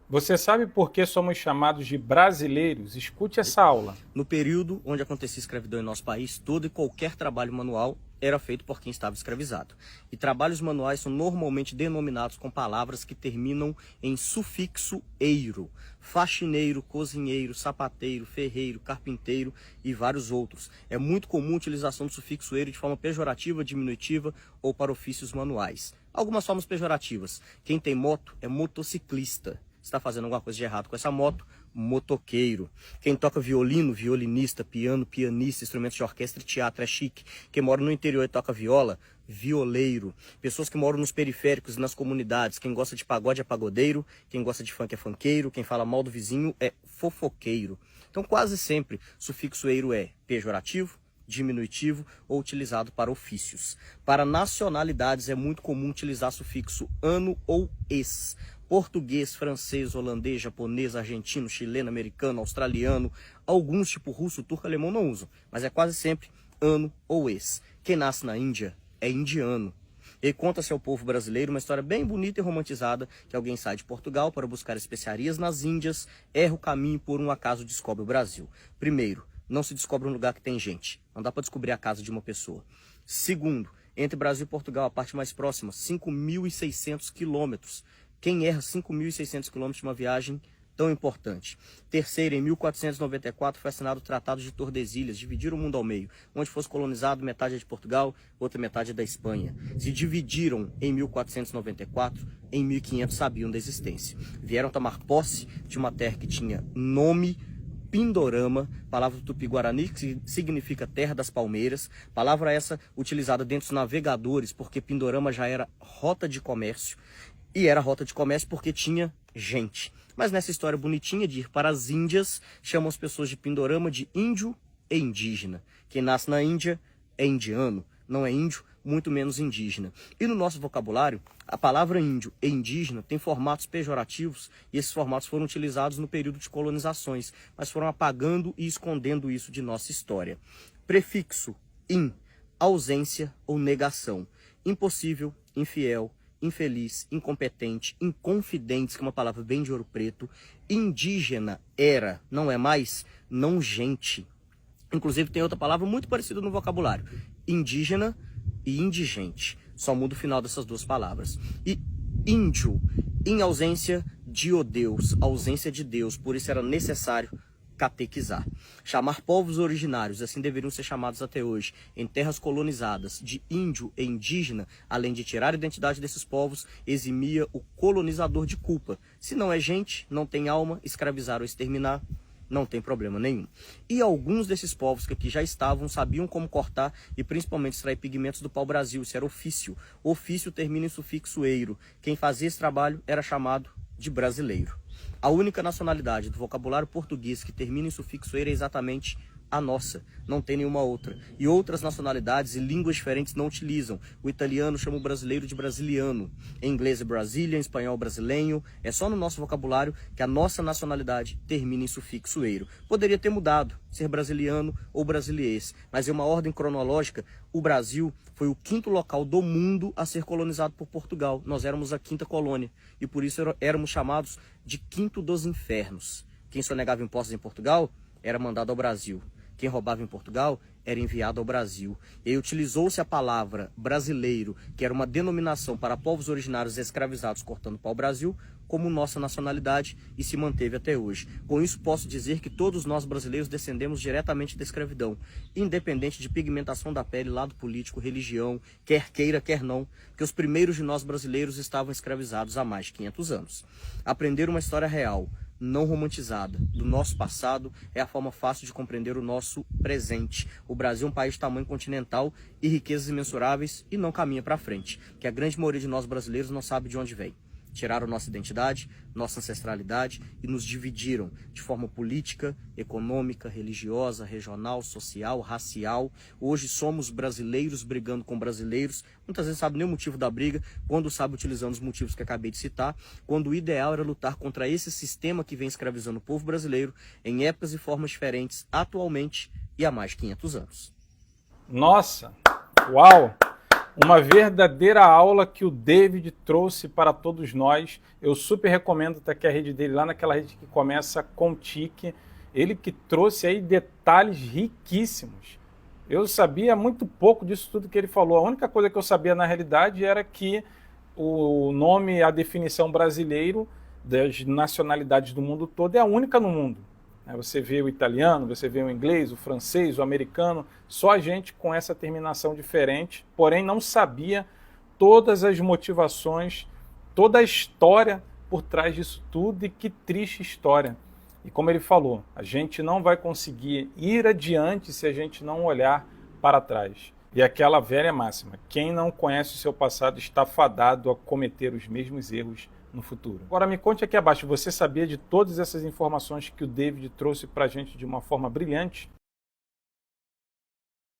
Você sabe por que somos chamados de brasileiros? Escute essa aula. No período onde acontecia escravidão em nosso país, todo e qualquer trabalho manual era feito por quem estava escravizado. E trabalhos manuais são normalmente denominados com palavras que terminam em sufixo eiro. Faxineiro, cozinheiro, sapateiro, ferreiro, carpinteiro e vários outros. É muito comum a utilização do sufixo eiro de forma pejorativa, diminutiva ou para ofícios manuais. Algumas formas pejorativas. Quem tem moto é motociclista. Está fazendo alguma coisa de errado com essa moto, motoqueiro. Quem toca violino, violinista, piano, pianista, instrumentos de orquestra e teatro é chique. Quem mora no interior e toca viola, violeiro. Pessoas que moram nos periféricos e nas comunidades, quem gosta de pagode é pagodeiro, quem gosta de funk é funkeiro, quem fala mal do vizinho é fofoqueiro. Então quase sempre sufixo eiro é pejorativo, diminutivo ou utilizado para ofícios. Para nacionalidades é muito comum utilizar sufixo ano ou ex. Português, francês, holandês, japonês, argentino, chileno, americano, australiano, alguns tipo russo, turco, alemão não usam, mas é quase sempre ano ou ex. Quem nasce na Índia é indiano. E conta-se ao povo brasileiro uma história bem bonita e romantizada, que alguém sai de Portugal para buscar especiarias nas Índias, erra o caminho e por um acaso descobre o Brasil. Primeiro, não se descobre um lugar que tem gente. Não dá para descobrir a casa de uma pessoa. Segundo, entre Brasil e Portugal, a parte mais próxima, 5.600 quilômetros. Quem erra 5.600 quilômetros de uma viagem tão importante? Terceiro, em 1494 foi assinado o Tratado de Tordesilhas, dividiram o mundo ao meio. Onde fosse colonizado, metade é de Portugal, outra metade é da Espanha. Se dividiram em 1494, em 1500 sabiam da existência. Vieram tomar posse de uma terra que tinha nome Pindorama, palavra do Tupi-Guarani, que significa terra das palmeiras, palavra essa utilizada dentro dos navegadores, porque Pindorama já era rota de comércio, e era rota de comércio porque tinha gente. Mas nessa história bonitinha de ir para as Índias, chamam as pessoas de Pindorama de índio e indígena. Quem nasce na Índia é indiano, não é índio, muito menos indígena. E no nosso vocabulário, a palavra índio e indígena tem formatos pejorativos e esses formatos foram utilizados no período de colonizações, mas foram apagando e escondendo isso de nossa história. Prefixo in, ausência ou negação. Impossível, infiel, infeliz, incompetente, inconfidentes, que é uma palavra bem de ouro preto. Indígena era, não é mais, não gente. Inclusive tem outra palavra muito parecida no vocabulário. Indígena e indigente. Só muda o final dessas duas palavras. E índio, em ausência de o Deus, ausência de Deus, por isso era necessário catequizar. Chamar povos originários, assim deveriam ser chamados até hoje, em terras colonizadas, de índio e indígena, além de tirar a identidade desses povos, eximia o colonizador de culpa. Se não é gente, não tem alma, escravizar ou exterminar, não tem problema nenhum. E alguns desses povos que aqui já estavam sabiam como cortar e principalmente extrair pigmentos do pau-brasil. Isso era ofício. Ofício termina em sufixo eiro. Quem fazia esse trabalho era chamado de brasileiro. A única nacionalidade do vocabulário português que termina em sufixo eiro é exatamente a nossa, não tem nenhuma outra. E outras nacionalidades e línguas diferentes não utilizam. O italiano chama o brasileiro de brasiliano. Em inglês é Brazilian, em espanhol brasileiro. É só no nosso vocabulário que a nossa nacionalidade termina em sufixo eiro. Poderia ter mudado, ser brasiliano ou brasiliense, mas em uma ordem cronológica, o Brasil foi o quinto local do mundo a ser colonizado por Portugal. Nós éramos a quinta colônia e por isso éramos chamados de quinto dos infernos. Quem sonegava impostos em Portugal era mandado ao Brasil. Quem roubava em Portugal era enviado ao Brasil. E aí utilizou-se a palavra brasileiro, que era uma denominação para povos originários escravizados cortando pau-brasil, como nossa nacionalidade e se manteve até hoje. Com isso posso dizer que todos nós brasileiros descendemos diretamente da escravidão, independente de pigmentação da pele, lado político, religião, quer queira, quer não, que os primeiros de nós brasileiros estavam escravizados há mais de 500 anos. Aprender uma história real, não romantizada, do nosso passado é a forma fácil de compreender o nosso presente. O Brasil é um país de tamanho continental e riquezas imensuráveis e não caminha para frente, que a grande maioria de nós brasileiros não sabe de onde vem. Tiraram nossa identidade, nossa ancestralidade e nos dividiram de forma política, econômica, religiosa, regional, social, racial. Hoje somos brasileiros brigando com brasileiros, muitas vezes sabe nem o motivo da briga, quando sabe utilizando os motivos que acabei de citar, quando o ideal era lutar contra esse sistema que vem escravizando o povo brasileiro em épocas e formas diferentes, atualmente e há mais de 500 anos. Nossa! Uau! Uma verdadeira aula que o David trouxe para todos nós. Eu super recomendo estar aqui a rede dele, lá naquela rede que começa com tique. Ele que trouxe aí detalhes riquíssimos. Eu sabia muito pouco disso tudo que ele falou. A única coisa que eu sabia na realidade era que o nome, a definição brasileiro das nacionalidades do mundo todo é a única no mundo. Você vê o italiano, você vê o inglês, o francês, o americano, só a gente com essa terminação diferente, porém não sabia todas as motivações, toda a história por trás disso tudo, e que triste história. E como ele falou, a gente não vai conseguir ir adiante se a gente não olhar para trás. E aquela velha máxima, quem não conhece o seu passado está fadado a cometer os mesmos erros no futuro. Agora me conte aqui abaixo, você sabia de todas essas informações que o David trouxe para a gente de uma forma brilhante?